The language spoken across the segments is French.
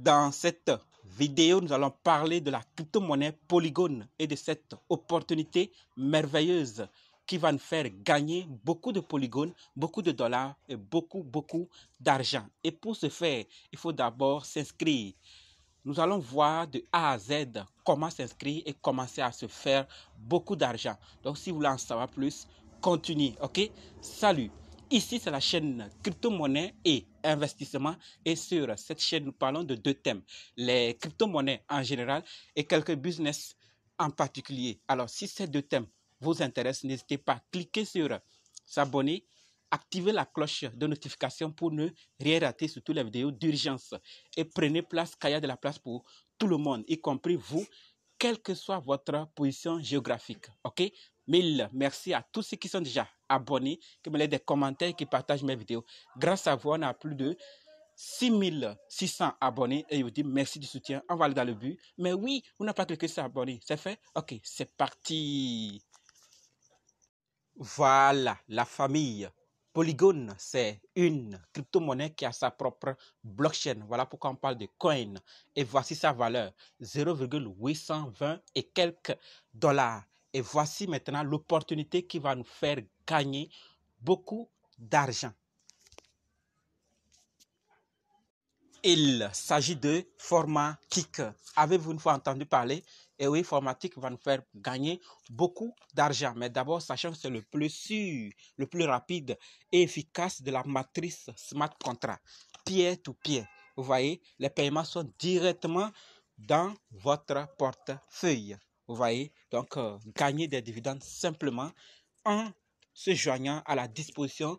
Dans cette vidéo, nous allons parler de la crypto-monnaie Polygon et de cette opportunité merveilleuse qui va nous faire gagner beaucoup de polygones, beaucoup de dollars et beaucoup d'argent. Et pour ce faire, il faut d'abord s'inscrire. Nous allons voir de A à Z comment s'inscrire et commencer à se faire beaucoup d'argent. Donc, si vous voulez en savoir plus, continuez, ok? Salut! Ici, c'est la chaîne crypto-monnaie et investissement. Et sur cette chaîne, nous parlons de deux thèmes. Les crypto-monnaies en général et quelques business en particulier. Alors, si ces deux thèmes vous intéressent, n'hésitez pas à cliquer sur s'abonner, activez la cloche de notification pour ne rien rater sur toutes les vidéos d'urgence. Et prenez place, car il y a de la place pour tout le monde, y compris vous, quelle que soit votre position géographique. Ok? Mille merci à tous ceux qui sont déjà abonnés, qui me laissent des commentaires, qui partagent mes vidéos. Grâce à vous, on a plus de 6600 abonnés et je vous dis merci du soutien. On va aller dans le but. Mais oui, vous n'avez pas cliqué sur abonner. C'est fait? Ok, c'est parti. Voilà, la famille. Polygon, c'est une crypto-monnaie qui a sa propre blockchain. Voilà pourquoi on parle de coin. Et voici sa valeur, 0,820 et quelques dollars. Et voici maintenant l'opportunité qui va nous faire gagner beaucoup d'argent. Il s'agit de Formatic. Avez-vous une fois entendu parler? Et oui, Formatic va nous faire gagner beaucoup d'argent. Mais d'abord, sachant que c'est le plus sûr, le plus rapide et efficace de la matrice smart contract, peer-to-peer. Vous voyez, les paiements sont directement dans votre portefeuille. Vous voyez, donc gagner des dividendes simplement en se joignant à la disposition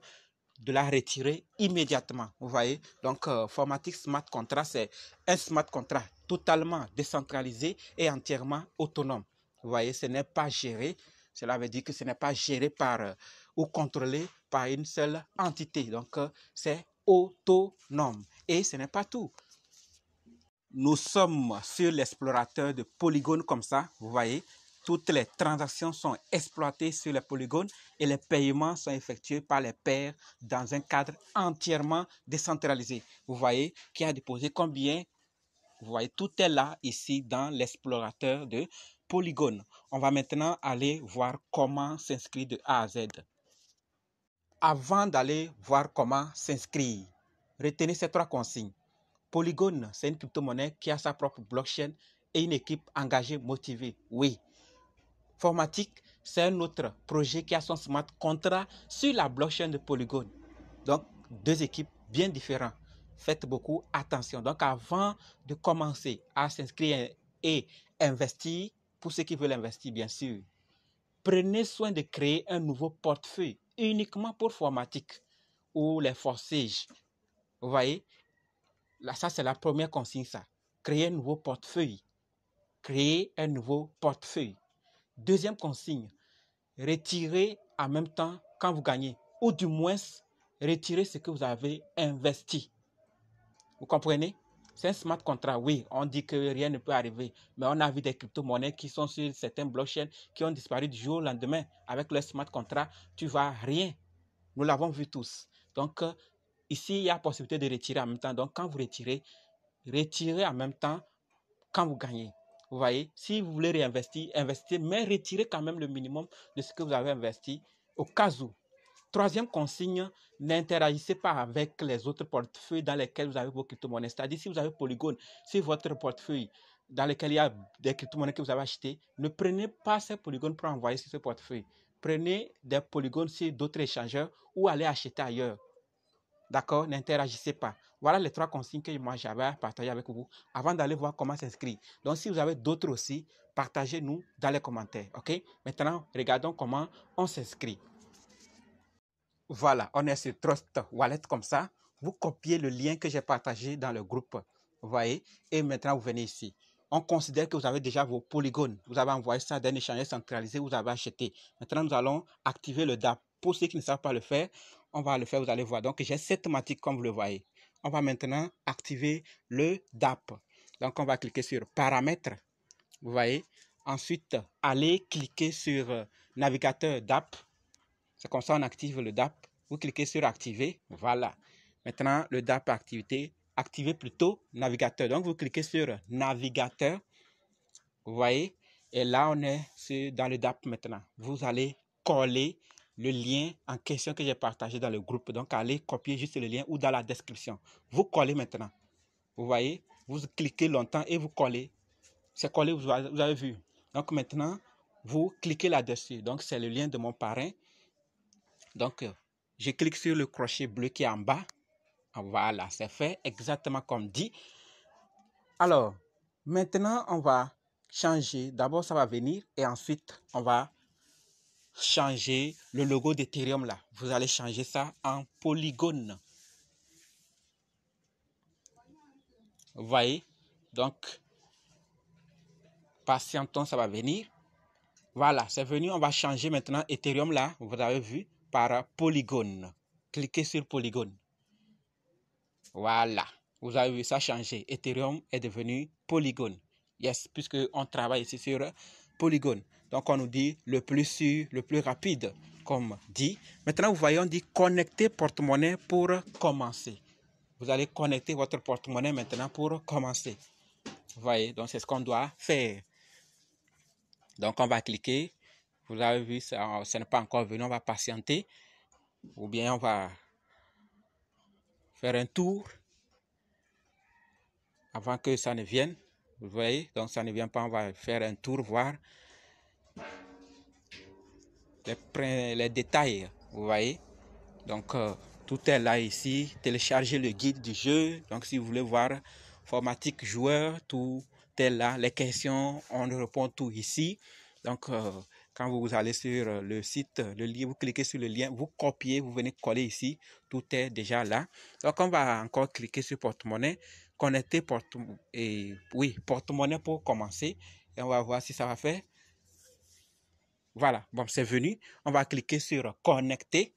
de la retirer immédiatement. Vous voyez, donc Formatic Smart Contract, c'est un smart contract totalement décentralisé et entièrement autonome. Vous voyez, ce n'est pas géré. Cela veut dire que ce n'est pas géré par ou contrôlé par une seule entité. Donc, c'est autonome. Et ce n'est pas tout. Nous sommes sur l'explorateur de polygones comme ça, vous voyez. Toutes les transactions sont exploitées sur les polygones et les paiements sont effectués par les pairs dans un cadre entièrement décentralisé. Vous voyez qui a déposé combien. Vous voyez, tout est là ici dans l'explorateur de polygones. On va maintenant aller voir comment s'inscrire de A à Z. Avant d'aller voir comment s'inscrire, retenez ces trois consignes. Polygon, c'est une crypto-monnaie qui a sa propre blockchain et une équipe engagée, motivée. Oui. Formatic, c'est un autre projet qui a son smart contract sur la blockchain de Polygon. Donc, deux équipes bien différentes. Faites beaucoup attention. Donc, avant de commencer à s'inscrire et investir, pour ceux qui veulent investir, bien sûr, prenez soin de créer un nouveau portefeuille uniquement pour Formatic ou les Forsages. Vous voyez? Là, ça, c'est la première consigne, ça. Créer un nouveau portefeuille. Créer un nouveau portefeuille. Deuxième consigne, retirez en même temps quand vous gagnez. Ou du moins, retirez ce que vous avez investi. Vous comprenez? C'est un smart contract, oui. On dit que rien ne peut arriver. Mais on a vu des crypto-monnaies qui sont sur certaines blockchains qui ont disparu du jour au lendemain. Avec le smart contract, tu ne vas rien. Nous l'avons vu tous. Donc, ici, il y a la possibilité de retirer en même temps. Donc, quand vous retirez, retirez en même temps quand vous gagnez. Vous voyez, si vous voulez réinvestir, investissez, mais retirez quand même le minimum de ce que vous avez investi au cas où. Troisième consigne, n'interagissez pas avec les autres portefeuilles dans lesquels vous avez vos crypto-monnaies. C'est-à-dire, si vous avez Polygon, si votre portefeuille dans lequel il y a des crypto-monnaies que vous avez achetées, ne prenez pas ces polygones pour envoyer sur ce portefeuille. Prenez des polygones sur d'autres échangeurs ou allez acheter ailleurs. D'accord? N'interagissez pas. Voilà les trois consignes que moi j'avais à partager avec vous avant d'aller voir comment s'inscrire. Donc, si vous avez d'autres aussi, partagez-nous dans les commentaires. OK? Maintenant, regardons comment on s'inscrit. Voilà, on est sur Trust Wallet comme ça. Vous copiez le lien que j'ai partagé dans le groupe. Vous voyez? Et maintenant, vous venez ici. On considère que vous avez déjà vos polygones. Vous avez envoyé ça d'un échangeur centralisé, vous avez acheté. Maintenant, nous allons activer le DApp. Pour ceux qui ne savent pas le faire, on va le faire, vous allez voir. Donc, j'ai cette thématique comme vous le voyez. On va maintenant activer le DApp. Donc, on va cliquer sur Paramètres. Vous voyez. Ensuite, allez cliquer sur Navigateur DApp. C'est comme ça on active le DApp. Vous cliquez sur Activer. Voilà. Maintenant, le DApp activer plutôt navigateur. Donc, vous cliquez sur navigateur. Vous voyez, et là, on est dans le DAP maintenant. Vous allez coller le lien en question que j'ai partagé dans le groupe. Donc, allez copier juste le lien ou dans la description. Vous collez maintenant. Vous voyez, vous cliquez longtemps et vous collez. C'est collé, vous avez vu. Donc, maintenant, vous cliquez là-dessus. Donc, c'est le lien de mon parrain. Donc, je clique sur le crochet bleu qui est en bas. Voilà, c'est fait exactement comme dit. Alors, maintenant, on va changer. D'abord, ça va venir et ensuite, on va changer le logo d'Ethereum là. Vous allez changer ça en polygone. Vous voyez? Donc, patientons, ça va venir. Voilà, c'est venu. On va changer maintenant Ethereum là, vous avez vu, par polygone. Cliquez sur polygone. Voilà, vous avez vu ça changer. Ethereum est devenu polygone. Yes, puisque on travaille ici sur polygone. Donc, on nous dit le plus sûr, le plus rapide, comme dit. Maintenant, vous voyez, on dit connecter porte-monnaie pour commencer. Vous allez connecter votre porte-monnaie maintenant pour commencer. Vous voyez, donc c'est ce qu'on doit faire. Donc, on va cliquer. Vous avez vu, ça n'est pas encore venu. On va patienter. Ou bien, on va faire un tour avant que ça ne vienne. Vous voyez, donc ça ne vient pas. On va faire un tour, voir les détails. Vous voyez, donc tout est là ici. Téléchargez le guide du jeu. Donc, si vous voulez voir informatique joueur, tout est là. Les questions, on répond tout ici. Donc, quand vous allez sur le site, le lien, vous cliquez sur le lien, vous copiez, vous venez coller ici. Tout est déjà là. Donc, on va encore cliquer sur porte-monnaie, connecter porte-monnaie pour commencer. Et on va voir si ça va faire. Voilà, bon, c'est venu. On va cliquer sur connecter.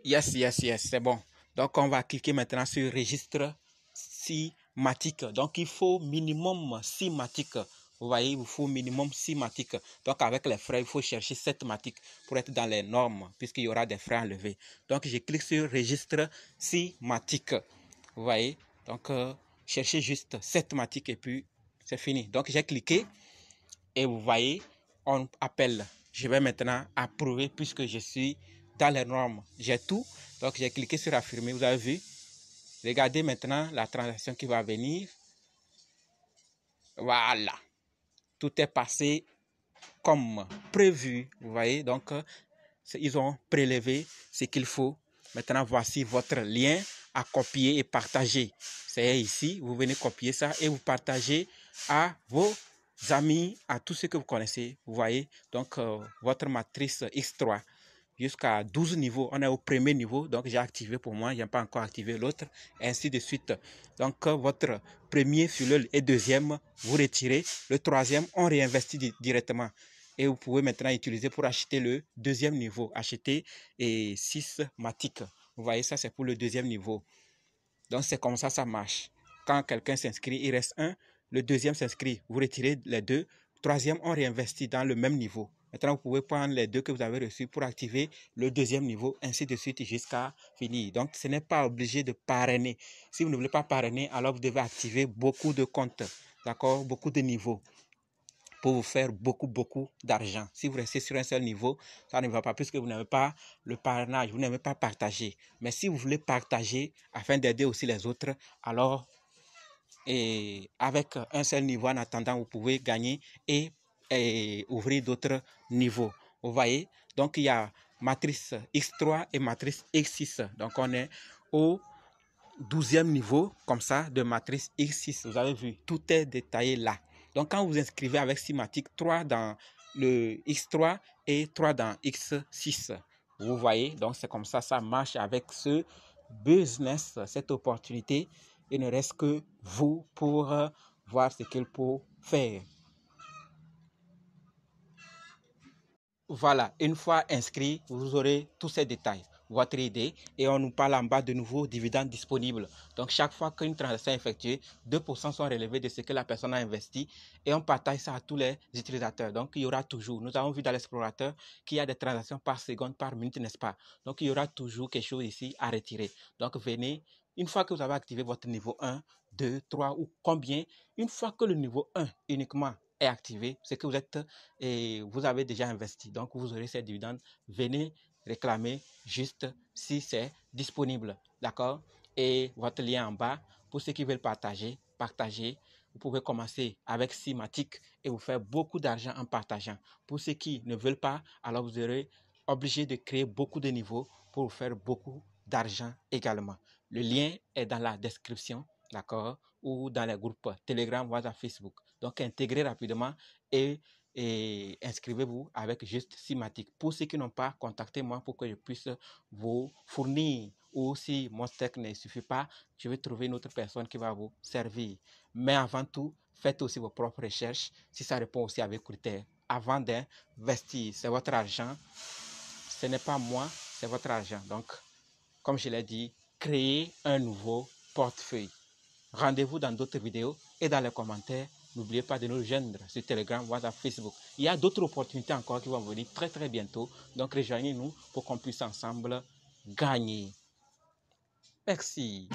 Yes, c'est bon. Donc, on va cliquer maintenant sur registre symatique. Donc, il faut minimum 6 matiques. Vous voyez, il vous faut minimum 6 matiques. Donc, avec les frais, il faut chercher 7 matiques pour être dans les normes, puisqu'il y aura des frais à lever. Donc, je clique sur registre symatique. Vous voyez, donc, cherchez juste 7 matiques et puis c'est fini. Donc, j'ai cliqué et vous voyez, on appelle. Je vais maintenant approuver puisque je suis dans les normes. J'ai tout. Donc, j'ai cliqué sur affirmer. Vous avez vu. Regardez maintenant la transaction qui va venir. Voilà. Tout est passé comme prévu. Vous voyez. Donc, ils ont prélevé ce qu'il faut. Maintenant, voici votre lien à copier et partager. C'est ici. Vous venez copier ça et vous partagez à vos amis, à tous ceux que vous connaissez. Vous voyez. Donc, votre matrice X3. Jusqu'à 12 niveaux. On est au premier niveau, donc j'ai activé pour moi, je n'ai pas encore activé l'autre, ainsi de suite. Donc, votre premier filleul et deuxième, vous retirez. Le troisième, on réinvestit directement. Et vous pouvez maintenant utiliser pour acheter le deuxième niveau. Acheter 6 matiques. Vous voyez, ça c'est pour le deuxième niveau. Donc, c'est comme ça marche. Quand quelqu'un s'inscrit, il reste un. Le deuxième s'inscrit, vous retirez les deux. Troisième, on réinvestit dans le même niveau. Maintenant, vous pouvez prendre les deux que vous avez reçus pour activer le deuxième niveau, ainsi de suite jusqu'à finir. Donc, ce n'est pas obligé de parrainer. Si vous ne voulez pas parrainer, alors vous devez activer beaucoup de comptes, d'accord, beaucoup de niveaux pour vous faire beaucoup d'argent. Si vous restez sur un seul niveau, ça ne va pas puisque vous n'avez pas le parrainage, vous n'aimez pas partager. Mais si vous voulez partager afin d'aider aussi les autres, alors avec un seul niveau en attendant, vous pouvez gagner et ouvrir d'autres niveaux. Vous voyez, donc il y a matrice X3 et matrice X6. Donc on est au 12e niveau comme ça de matrice X6. Vous avez vu, tout est détaillé là. Donc quand vous inscrivez avec Symatic, 3 dans le X3 et 3 dans X6. Vous voyez, donc c'est comme ça, ça marche avec ce business, cette opportunité. Il ne reste que vous pour voir ce qu'il peut faire. Voilà, une fois inscrit, vous aurez tous ces détails. votre idée et on nous parle en bas de nouveaux dividendes disponibles. Donc, chaque fois qu'une transaction est effectuée, 2% sont relevés de ce que la personne a investi et on partage ça à tous les utilisateurs. Donc, il y aura toujours, nous avons vu dans l'explorateur qu'il y a des transactions par seconde, par minute, n'est-ce pas? Donc, il y aura toujours quelque chose ici à retirer. Donc, venez, une fois que vous avez activé votre niveau 1, 2, 3 ou combien, une fois que le niveau 1 uniquement est activé, c'est que vous êtes et vous avez déjà investi. Donc, vous aurez ces dividendes. Venez réclamer juste si c'est disponible. D'accord? Et votre lien en bas, pour ceux qui veulent partager, partagez. Vous pouvez commencer avec Simatic et vous faire beaucoup d'argent en partageant. Pour ceux qui ne veulent pas, alors vous serez obligé de créer beaucoup de niveaux pour vous faire beaucoup d'argent également. Le lien est dans la description, d'accord? Ou dans les groupes Telegram, WhatsApp, Facebook. Donc, intégrez rapidement et inscrivez-vous avec juste Simatic. Pour ceux qui n'ont pas, contactez-moi pour que je puisse vous fournir. Ou si mon steak ne suffit pas, je vais trouver une autre personne qui va vous servir. Mais avant tout, faites aussi vos propres recherches si ça répond aussi à vos critères. Avant d'investir, c'est votre argent. Ce n'est pas moi, c'est votre argent. Donc, comme je l'ai dit, créez un nouveau portefeuille. Rendez-vous dans d'autres vidéos et dans les commentaires. N'oubliez pas de nous rejoindre sur Telegram, WhatsApp, Facebook. Il y a d'autres opportunités encore qui vont venir très très bientôt. Donc rejoignez-nous pour qu'on puisse ensemble gagner. Merci.